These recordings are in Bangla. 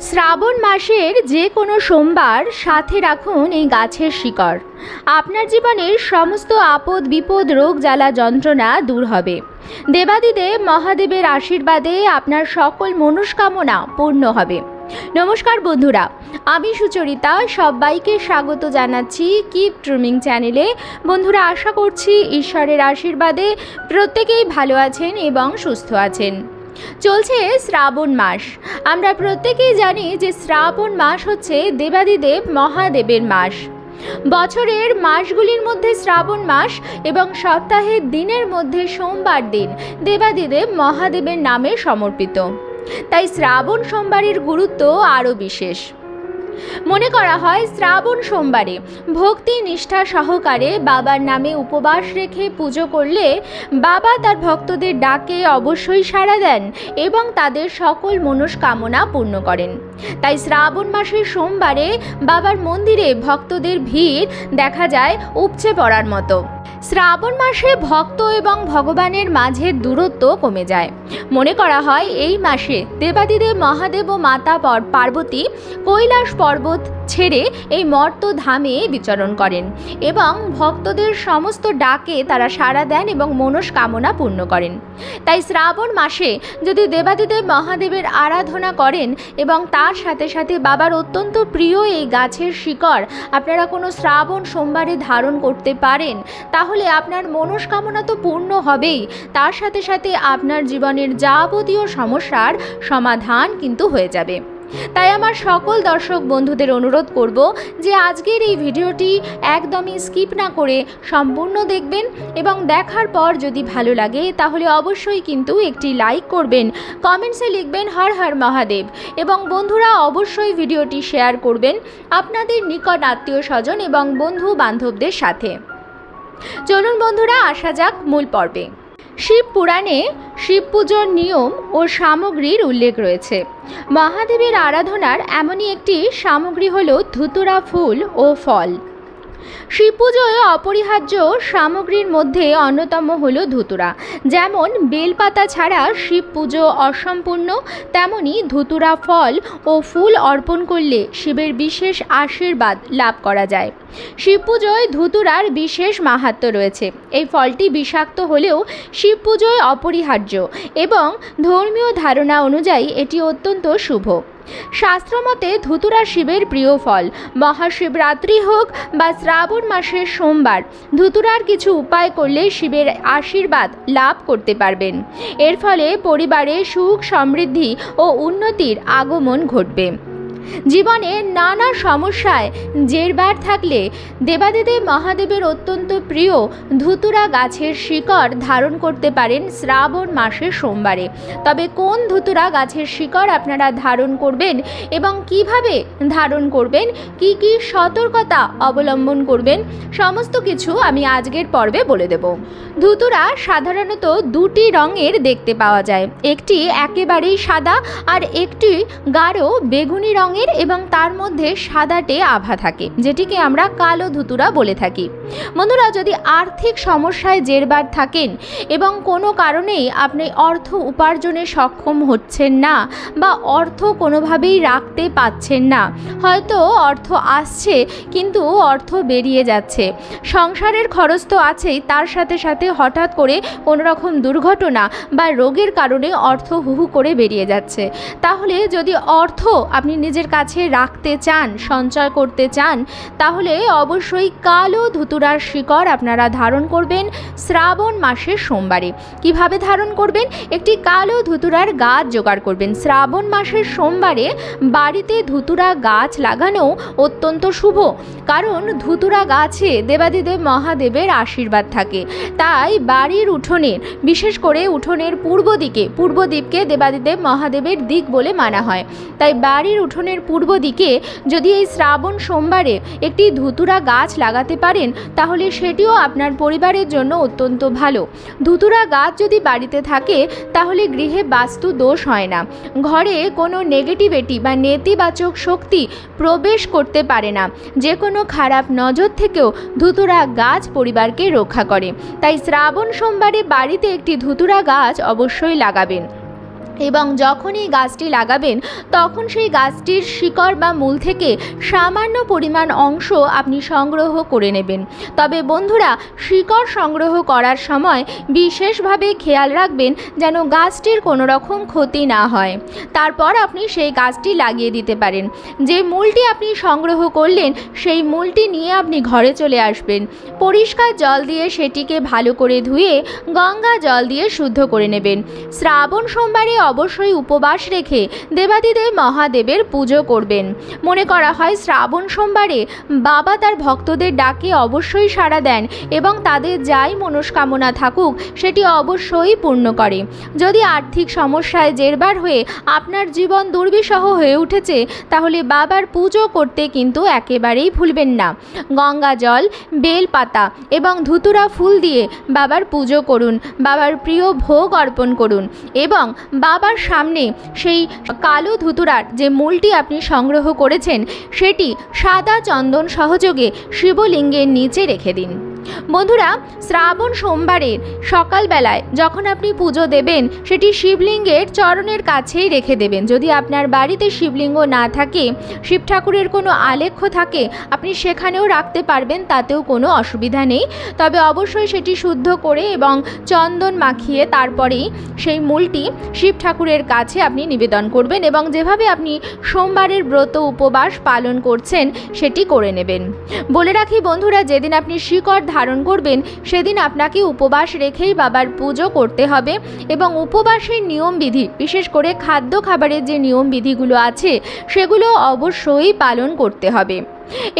শ্রাবণ মাসের যে কোনো সোমবার সাথে রাখুন এই গাছের শিকড়। আপনার জীবনের সমস্ত আপদ বিপদ রোগ জ্বালা যন্ত্রণা দূর হবে। দেবাদিদেব মহাদেবের আশীর্বাদে আপনার সকল মনস্কামনা পূর্ণ হবে। নমস্কার বন্ধুরা, আমি সুচরিতা সবাইকে স্বাগত জানাচ্ছি কিপ ট্রুমিং চ্যানেলে। বন্ধুরা, আশা করছি ঈশ্বরের আশীর্বাদে প্রত্যেকেই ভালো আছেন এবং সুস্থ আছেন। চলছে শ্রাবণ মাস। আমরা প্রত্যেকেই জানি যে শ্রাবণ মাস হচ্ছে দেবাদিদেব মহাদেবের মাস। বছরের মাসগুলির মধ্যে শ্রাবণ মাস এবং সপ্তাহের দিনের মধ্যে সোমবার দিন দেবাদিদেব মহাদেবের নামে সমর্পিত। তাই শ্রাবণ সোমবারের গুরুত্ব আরও বিশেষ। মনে করা হয় শ্রাবণ সোমবারে ভক্তি নিষ্ঠা সহকারে বাবার নামে উপবাস রেখে পুজো করলে বাবা তার ভক্তদের ডাকে অবশ্যই সাড়া দেন এবং তাদের সকল মনস্কামনা পূর্ণ করেন। তাই শ্রাবণ মাসের সোমবারে বাবার মন্দিরে ভক্তদের ভিড় দেখা যায় উপচে পড়ার মতো। শ্রাবণ মাসে ভক্ত এবং ভগবানের মাঝে দূরত্ব কমে যায়। মনে করা হয় এই মাসে দেবাদিদেব মহাদেব ও মাতা পার্বতী কৈলাস পর্বত ছেড়ে এই মর্ত ধামে বিচরণ করেন এবং ভক্তদের সমস্ত ডাকে তারা সাড়া দেন এবং মনস্কামনা পূর্ণ করেন। তাই শ্রাবণ মাসে যদি দেবাদিদেব মহাদেবের আরাধনা করেন এবং তার সাথে সাথে বাবার অত্যন্ত প্রিয় এই গাছের শিকড় আপনারা কোনো শ্রাবণ সোমবারে ধারণ করতে পারেন, তাহলে আপনার মনস্কামনা তো পূর্ণ হবেই, তার সাথে সাথে আপনার জীবনের যাবতীয় সমস্যার সমাধান কিন্তু হয়ে যাবে। তাই আমার সকল দর্শক বন্ধুদের অনুরোধ করব যে আজকের এই ভিডিওটি একদমই স্কিপ না করে সম্পূর্ণ দেখবেন এবং দেখার পর যদি ভালো লাগে তাহলে অবশ্যই কিন্তু একটি লাইক করবেন, কমেন্টসে লিখবেন হর হর মহাদেব এবং বন্ধুরা অবশ্যই ভিডিওটি শেয়ার করবেন আপনাদের নিকট আত্মীয় স্বজন এবং বন্ধু বান্ধবদের সাথে। চলুন বন্ধুরা, আসা যাক মূল পর্বে। শিব পুরাণে শিব পুজোর নিয়ম ও সামগ্রীর উল্লেখ রয়েছে। মহাদেবের আরাধনার এমনই একটি সামগ্রী হল ধুতুরা ফুল ও ফল। শিব পুজোয় অপরিহার্য সামগ্রীর মধ্যে অন্যতম হল ধুতুরা। যেমন বেলপাতা ছাড়া শিব পুজো অসম্পূর্ণ, তেমনি ধুতুরা ফল ও ফুল অর্পণ করলে শিবের বিশেষ আশীর্বাদ লাভ করা যায়। শিব পুজোয় ধুতুরার বিশেষ মাহাত্ম্য রয়েছে। এই ফলটি বিষাক্ত হলেও শিব পুজোয় অপরিহার্য এবং ধর্মীয় ধারণা অনুযায়ী এটি অত্যন্ত শুভ। শাস্ত্রমতে ধুতুরা শিবের প্রিয় ফল। মহাশিবরাত্রি হোক বা শ্রাবণ মাসের সোমবার, ধুতুরার কিছু উপায় করলে শিবের আশীর্বাদ লাভ করতে পারবেন। এর ফলে পরিবারে সুখ সমৃদ্ধি ও উন্নতির আগমন ঘটবে। জীবনে নানা সমস্যায় জেরবার থাকলে দেবাদিদেব মহাদেবের অত্যন্ত প্রিয় ধুতুরা গাছের শিকড় ধারণ করতে পারেন শ্রাবণ মাসের সোমবারে। তবে কোন ধুতুরা গাছের শিকড় আপনারা ধারণ করবেন এবং কিভাবে ধারণ করবেন, কি কি সতর্কতা অবলম্বন করবেন, সমস্ত কিছু আমি আজকের পর্বে বলে দেব। ধুতুরা সাধারণত দুটি রঙের দেখতে পাওয়া যায়, একটি একেবারেই সাদা আর একটি গাঢ় বেগুনি রঙের এবং তার মধ্যে সাদাটে আভা থাকে, যেটিকে আমরা কালো ধুতুরা বলে থাকি। বন্ধুরা, যদি আর্থিক সমস্যায় জেরবার থাকেন এবং কোনো কারণেই আপনি অর্থ উপার্জনে সক্ষম হচ্ছেন না বা অর্থ কোনোভাবেই রাখতে পাচ্ছেন না, হয়তো অর্থ আসছে কিন্তু অর্থ বেরিয়ে যাচ্ছে, সংসারের খরচ তো আছেই, তার সাথে সাথে হঠাৎ করে কোনো রকম দুর্ঘটনা বা রোগের কারণে অর্থ হুহু করে বেরিয়ে যাচ্ছে, তাহলে যদি অর্থ আপনি নিজের কাছে রাখতে চান, সঞ্চয় করতে চান, তাহলে অবশ্যই কালো ধুতুরার শিকড় আপনারা ধারণ করবেন শ্রাবণ মাসের সোমবারে। কিভাবে ধারণ করবেন? একটি কালো ধুতুরার গাছ জোগাড় করবেন। শ্রাবণ মাসের সোমবারে বাড়িতে ধুতুরা গাছ লাগানো অত্যন্ত শুভ, কারণ ধুতুরা গাছে দেবাদিদেব মহাদেবের আশীর্বাদ থাকে। তাই বাড়ির উঠোনের, বিশেষ করে উঠোনের পূর্ব দিককে দেবাদিদেব মহাদেবের দিক বলে মানা হয়। তাই বাড়ির উঠোনের পূর্ব দিকে যদি এই শ্রাবণ সোমবারে একটি ধুতুরা গাছ লাগাতে পারেন তাহলে সেটিও আপনার পরিবারের জন্য অত্যন্ত ভালো। ধুতুরা গাছ যদি বাড়িতে থাকে তাহলে গৃহে বাস্তু দোষ হয় না, ঘরে কোনো নেগেটিভিটি বা নেতিবাচক শক্তি প্রবেশ করতে পারে না, যে কোনো খারাপ নজর থেকেও ধুতুরা গাছ পরিবারকে রক্ষা করে। তাই শ্রাবণ সোমবারে বাড়িতে একটি ধুতুরা গাছ অবশ্যই লাগাবেন। এবং যখন এই গাছটি লাগাবেন তখন সেই গাছটির শিকড় বা মূল থেকে সামান্য পরিমাণ অংশ আপনি সংগ্রহ করে নেবেন। তবে বন্ধুরা, শিকড় সংগ্রহ করার সময় বিশেষভাবে খেয়াল রাখবেন যেন গাছটির কোনো রকম ক্ষতি না হয়। তারপর আপনি সেই গাছটি লাগিয়ে দিতে পারেন। যে মূলটি আপনি সংগ্রহ করলেন সেই মূলটি নিয়ে আপনি ঘরে চলে আসবেন। পরিষ্কার জল দিয়ে সেটিকে ভালো করে ধুয়ে গঙ্গা জল দিয়ে শুদ্ধ করে নেবেন। শ্রাবণ সোমবারে অবশ্যই উপবাস রেখে দেবাদিদেব মহাদেবের পুজো করবেন। মনে করা হয় শ্রাবণ সোমবারে বাবা তার ভক্তদের ডাকে অবশ্যই সাড়া দেন এবং তাদের যাই মনস্কামনা থাকুক সেটি অবশ্যই পূর্ণ করে। যদি আর্থিক সমস্যায় জেরবার হয়ে আপনার জীবন দুর্বিষহ হয়ে উঠেছে তাহলে বাবার পুজো করতে কিন্তু একেবারেই ভুলবেন না। গঙ্গা জল, বেলপাতা এবং ধুতুরা ফুল দিয়ে বাবার পুজো করুন, বাবার প্রিয় ভোগ অর্পণ করুন এবং বাবার সামনে সেই কালো ধুতুরার যে মূলটি আপনি সংগ্রহ করেছেন সেটি সাদা চন্দন সহযোগে শিবলিঙ্গের নিচে রেখে দিন। বন্ধুরা, শ্রাবণ সোমবারের সকালবেলায় যখন আপনি পুজো দেবেন সেটি শিবলিঙ্গের চরণের কাছেই রেখে দেবেন। যদি আপনার বাড়িতে শিবলিঙ্গ না থাকে, শিব ঠাকুরের কোনো আলেখ্য থাকে, আপনি সেখানেও রাখতে পারবেন, তাতেও কোনো অসুবিধা নেই। তবে অবশ্যই সেটি শুদ্ধ করে এবং চন্দন মাখিয়ে তারপরেই সেই মূলটি শিব ঠাকুরের কাছে আপনি নিবেদন করবেন এবং যেভাবে আপনি সোমবারের ব্রত উপবাস পালন করছেন সেটি করে নেবেন। বলে রাখি বন্ধুরা, যেদিন আপনি শিকড় ধারণ করবেন সেদিন আপনাকে উপবাস রেখেই বাবার পুজো করতে হবে এবং উপবাসের নিয়মবিধি, বিশেষ করে খাদ্য খাবারের যে নিয়মবিধিগুলো আছে সেগুলো অবশ্যই পালন করতে হবে।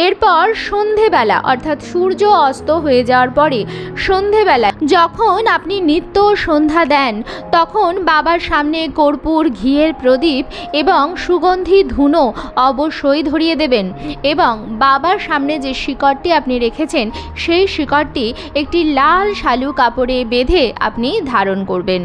এরপর সন্ধেবেলা অর্থাৎ সূর্য অস্ত হয়ে যাওয়ার পরে সন্ধেবেলা যখন আপনি নিত্য সন্ধ্যা দেন তখন বাবার সামনে কর্পূর, ঘিয়ের প্রদীপ এবং সুগন্ধি ধুনো অবশ্যই ধরিয়ে দেবেন এবং বাবার সামনে যে শিকড়টি আপনি রেখেছেন সেই শিকড়টি একটি লাল শালু কাপড়ে বেঁধে আপনি ধারণ করবেন।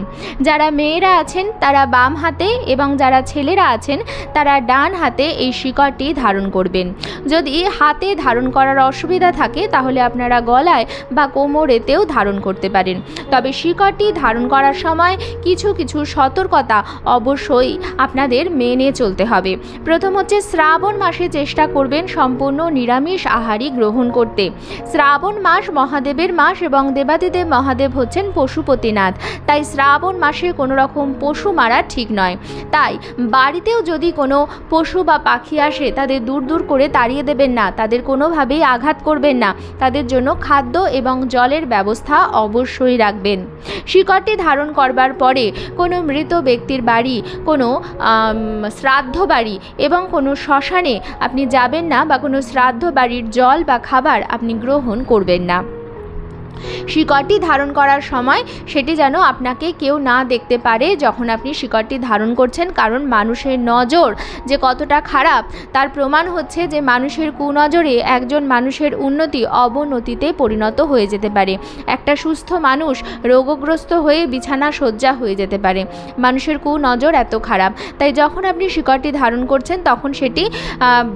যারা মেয়েরা আছেন তারা বাম হাতে এবং যারা ছেলেরা আছেন তারা ডান হাতে এই শিকড়টি ধারণ করবেন। যদি হাতে ধারণ করার অসুবিধা থাকে তাহলে আপনারা গলায় বা কোমরেতেও ধারণ করতে পারেন। তবে শিকড়টি ধারণ করার সময় কিছু কিছু সতর্কতা অবশ্যই আপনাদের মেনে চলতে হবে। প্রথম হচ্ছে, শ্রাবণ মাসে চেষ্টা করবেন সম্পূর্ণ নিরামিষ আহারই গ্রহণ করতে। শ্রাবণ মাস মহাদেবের মাস এবং দেবাদিদেব মহাদেব হচ্ছেন পশুপতিনাথ, তাই শ্রাবণ মাসে কোনো রকম পশু মারা ঠিক নয়। তাই বাড়িতেও যদি কোনো পশু বা পাখি আসে তাদের দূর দূর করে তাড়িয়ে দেবেন না, তাদের কোনোভাবেই আঘাত করবেন না, তাদের জন্য খাদ্য এবং জলের ব্যবস্থা অবশ্যই রাখবেন। শিকড়টি ধারণ করবার পরে কোনো মৃত ব্যক্তির বাড়ি, কোনো শ্রাদ্ধ বাড়ি এবং কোনো শ্মশানে আপনি যাবেন না বা কোনো শ্রাদ্ধ বাড়ির জল বা খাবার আপনি গ্রহণ করবেন না। শিকড়টি ধারণ করার সময় সেটি যেন আপনাকে কেউ না দেখতে পারে যখন আপনি শিকড়টি ধারণ করছেন, কারণ মানুষের নজর যে কতটা খারাপ তার প্রমাণ হচ্ছে যে মানুষের কুনজরে একজন মানুষের উন্নতি অবনতিতে পরিণত হয়ে যেতে পারে। একটা সুস্থ মানুষ রোগগ্রস্ত হয়ে বিছানা শয্যা হয়ে যেতে পারে। মানুষের কুনজর এত খারাপ। তাই যখন আপনি শিকড়টি ধারণ করছেন তখন সেটি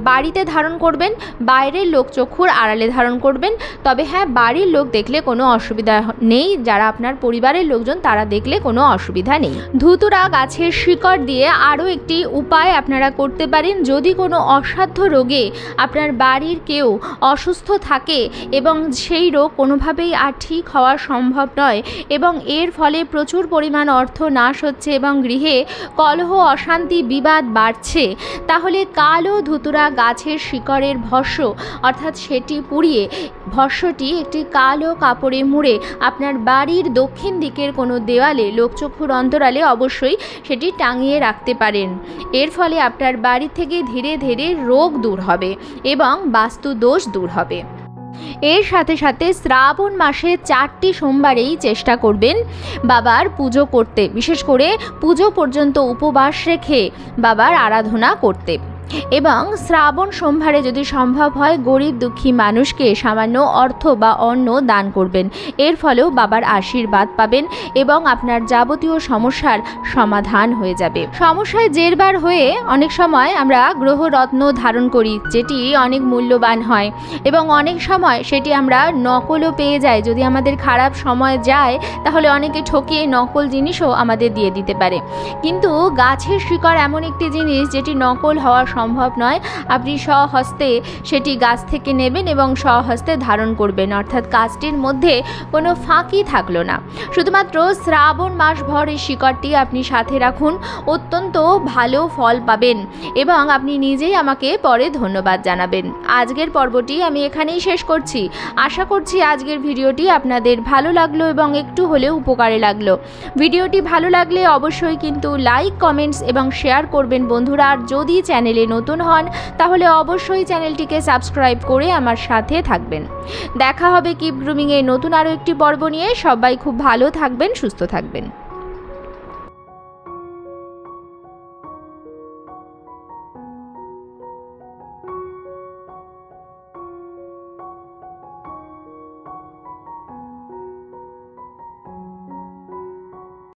বাড়িতে ধারণ করবেন, বাইরের লোক চক্ষুর আড়ালে ধারণ করবেন। তবে হ্যাঁ, বাড়ির লোক দেখলে কোনো অসুবিধা নেই, যারা আপনার পরিবারের লোকজন তারা দেখলে কোনো অসুবিধা নেই। ধুতুরা গাছের শিকড় দিয়ে আরও একটি উপায় আপনারা করতে পারেন। যদি কোনো অসাধ্য রোগে আপনার বাড়ির কেউ অসুস্থ থাকে এবং সেই রোগ কোনোভাবেই আর ঠিক হওয়া সম্ভব নয় এবং এর ফলে প্রচুর পরিমাণ অর্থ নাশ হচ্ছে এবং গৃহে কলহ, অশান্তি, বিবাদ বাড়ছে, তাহলে কালো ধুতুরা গাছের শিকড়ের ভস্য অর্থাৎ সেটি পুড়িয়ে ভস্যটি একটি কালো কাপড়ে মুড়ে আপনার বাড়ির দক্ষিণ দিকের কোনো দেওয়ালে, লোকচক্ষুর অন্তরালে অবশ্যই সেটি টাঙিয়ে রাখতে পারেন। এর ফলে আপনার বাড়ি থেকে ধীরে ধীরে রোগ দূর হবে এবং বাস্তু দোষ দূর হবে। এর সাথে সাথে শ্রাবণ মাসে 4টি সোমবারেই চেষ্টা করবেন বাবার পুজো করতে, বিশেষ করে পুজো পর্যন্ত উপবাস রেখে বাবার আরাধনা করতে। এবং শ্রাবণ সোমবারে যদি সম্ভব হয় গরিব দুঃখী মানুষকে সামান্য অর্থ বা অন্ন দান করবেন। এর ফলেও বাবার আশীর্বাদ পাবেন এবং আপনার যাবতীয় সমস্যার সমাধান হয়ে যাবে। সমস্যায় জেরবার হয়ে অনেক সময় আমরা গ্রহরত্ন ধারণ করি, যেটি অনেক মূল্যবান হয় এবং অনেক সময় সেটি আমরা নকলও পেয়ে যাই। যদি আমাদের খারাপ সময় যায় তাহলে অনেকে ঠকিয়ে নকল জিনিসও আমাদের দিয়ে দিতে পারে। কিন্তু গাছের শিকড় এমন একটি জিনিস যেটি নকল হওয়া সম্ভব নয়। আপনি স্বহস্তে সেটি গাছ থেকে নেবেন এবং স্বহস্তে ধারণ করবেন, অর্থাৎ কাজটির মধ্যে কোনো ফাঁকি থাকলো না। শুধুমাত্র শ্রাবণ মাস ভর এই শিকড়টি আপনি সাথে রাখুন, অত্যন্ত ভালো ফল পাবেন এবং আপনি নিজেই আমাকে পরে ধন্যবাদ জানাবেন। আজকের পর্বটি আমি এখানেই শেষ করছি। আশা করছি আজকের ভিডিওটি আপনাদের ভালো লাগলো এবং একটু হলেও উপকারে লাগলো। ভিডিওটি ভালো লাগলে অবশ্যই কিন্তু লাইক, কমেন্টস এবং শেয়ার করবেন বন্ধুরা। আর যদি চ্যানেলে নতুন হন তাহলে অবশ্যই চ্যানেলটিকে সাবস্ক্রাইব করে আমার সাথে থাকবেন। দেখা হবে কিপ গ্রুমিংয়ের নতুন আরও একটি পর্ব নিয়ে। সবাই খুব ভালো থাকবেন, সুস্থ থাকবেন।